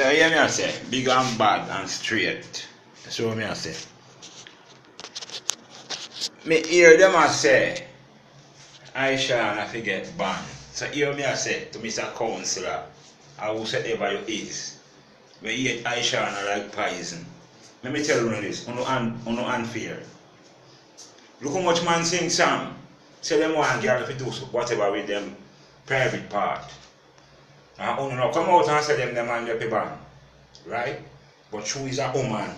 Well, I hear me I say, big and bad and straight. So me I say. Me hear them I say, Aisha and I forget banned. So hear me I say to Mr. Counselor, I will say ever you is. Me eat Aisha and I like poison. Let me tell you this, uno unfair. Look how much man sing song. Say them one girl if you do whatever with them private part. And uno now come out and say them the man they ban. Right? But true is a woman.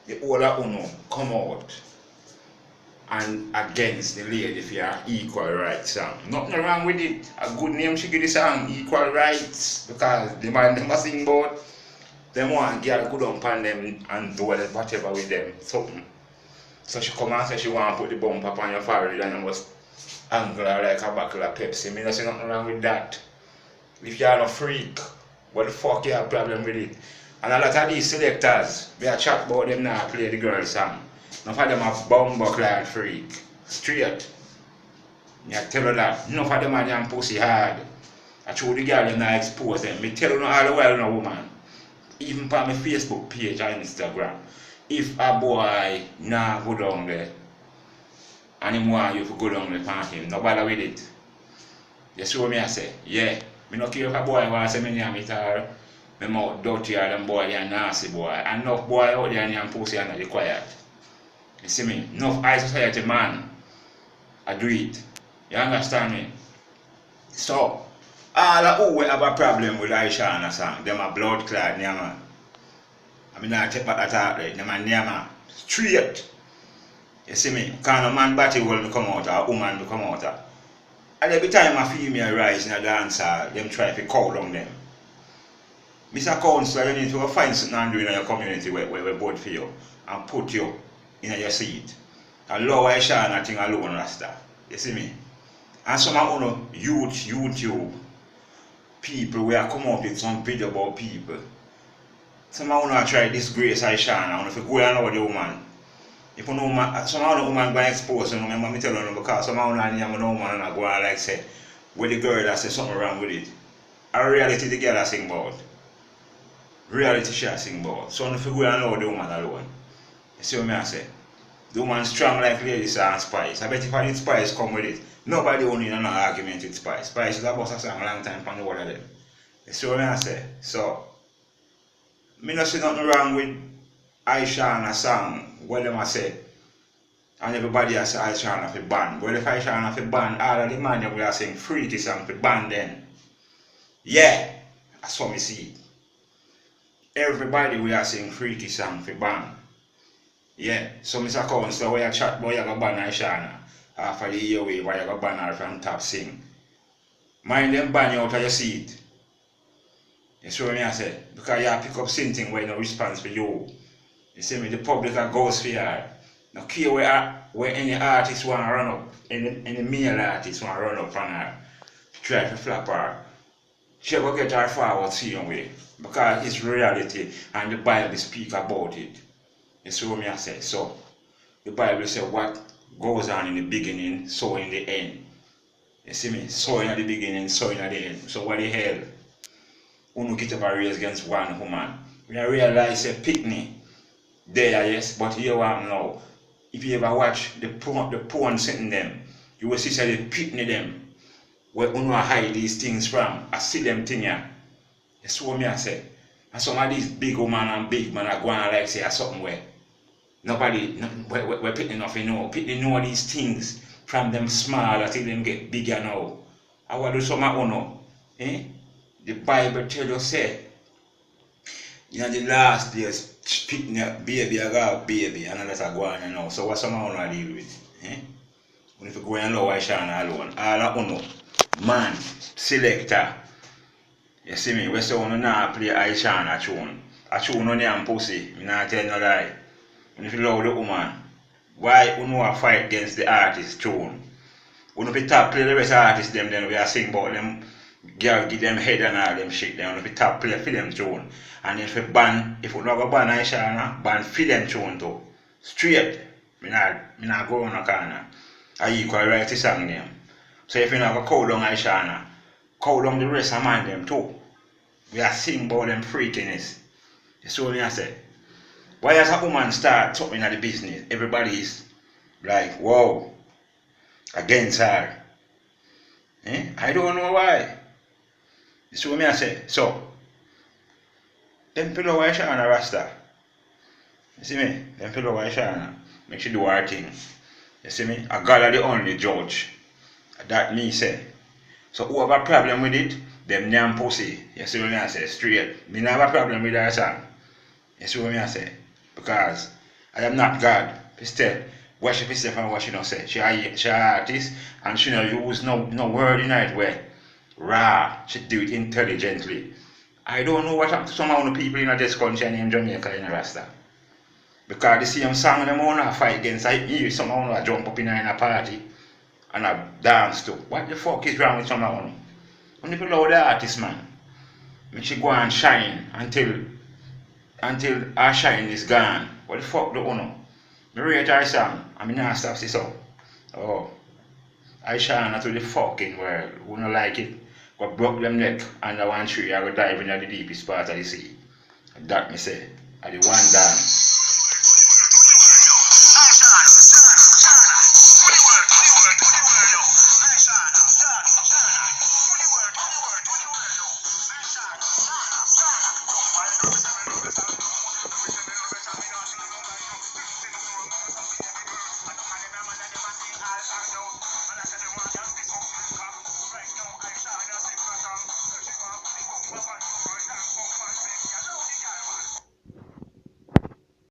The older uno come out and against the lady for your equal rights song. Nothing wrong with it. A good name she give the song, equal rights. Because the man them a sing about them one girl go down upon them and do whatever with them. Something. So she come and say she want to put the bumper upon your forehead and you must angle her like a bottle of Pepsi. Me not say nothing wrong with that. If you are a freak, what the fuck you have a problem with it? And a lot of these selectors, we are chat about them now play the girl song. None of them have bumbuck like freak. Straight. I tell you that. None of them are damn pussy hard. I show the girl them now expose them. Me tell you all the while no woman. Even on my Facebook page or Instagram. If a boy nah go down there and him want you to go down there for him, no bother with it. You see what me I say? Yeah. Me no care if a boy want to say me name it or me mouth dirty or them boy they are nasty boy. Enough boy out there and them pussy are not quiet. You see me? Enough high society man I do it. You understand me? So all of who have a problem with Aisha and a song, them a blood clad man. I mean, I take back that out right. Them a name straight. You see me? Because a man body will come out, or a woman will come out. And every time a female rise in a dance hall, them try to cow down them. Mr. Counselor, you need to find something and do in your community where vote for you and put you in your seat. And lower Aisha and nothing alone, Rasta. You see me? And some of you YouTube people we are come up with some video about people. Some of you try disgrace Aisha and if you go and know the woman. If you know some of the woman go expose you, remember me tell you because some of you know the woman and go and like say where the girl that say something wrong with it. A reality the girl that sing about. Reality she sing about. So if you go and know the woman alone. You see what I say? The woman strong like Lady and Spice. I bet if I did Spice come with it. Nobody only in an argument with Spice. Spice is about a song a long time from the whole of them. You see what I say? So me not see nothing wrong with Aisha and a song, what them I say. And everybody has say Aisha and a band. Well if Aisha and a band, all of the man them we are saying freaky song for band then. Yeah, that's what me see. Everybody we are saying freaky song for band. Yeah, so Mr. Counselor, where you chat about you go ban Aisha after the year way where you go ban her from top sing. Mind them ban you out of your seat. You see what I say? Because you pick up something where no response for you. You see me, the public are goes for you. No care where any artist want to run up, any male artist want to run up on her, try to flap her. She will get her forward same way. Because it's reality and the Bible speak about it. You see what I say? So, the Bible says what goes on in the beginning, so in the end. You see me? So in the beginning, so in the end. So what the hell? Who get up a race against one woman? When I realize a picnic there, yes, but here I am now. If you ever watch the porn sitting them, you will see say the picnic them where you hide these things from. I see them thing here. You see what I say? And some of these big woman and big man are going like say something where nobody we're picking off, you know. Picking know these things from them small until them get bigger now. I want to do some of eh? The Bible tell you say, in the last days, picking up baby, I got baby, and that's a go on you know. So what some of you deal with? Eh? When if you go and lower Shana alone, all of you man, selector. You see me, we say you not play Aisha tune. A tune on your pussy, me not tell no lie. And if you love the woman, why you know fight against the artist tune? When you top play the rest of artists them then we are sing about them. Girl give them head and all them shit then if you top play for them tune. And if you ban, if you not go ban Aisha, ban for them tune too. Straight. Me not go on a corner. I equal right to song them. So if you not go cow down Aisha, cow down the rest of man them too. We are sing about them freakiness. You see what me I say? Why as a woman start something at the business, everybody is like, whoa, against her. I don't know why. You see what me I say? So, them pillow why Shana Rasta. You see me? Them pillow why Shana. Make she do her thing. You see me? A God are the only judge. That me say. So who have a problem with it? Them damn pussy. You see what me I say? Straight. Me not have a problem with her song. You see what me I say? Because I am not God. Still, worship herself and what she don't say. She a artist and she don't use no word in it where raw. She do it intelligently. I don't know what happened to some of the people in this country named Jamaica in Rasta. Because the same song them wanna fight against, I hear some wanna jump up in a party and a dance too. What the fuck is wrong with some of them? When people love the artist, man, make she go and shine until her shine is gone. What the fuck do you know? Me rate her song and me not stop see so. Oh, I shine to the fucking world. Who not like it? Go broke them neck and the one tree I go dive in the deepest part of the sea. That me say, I the one done.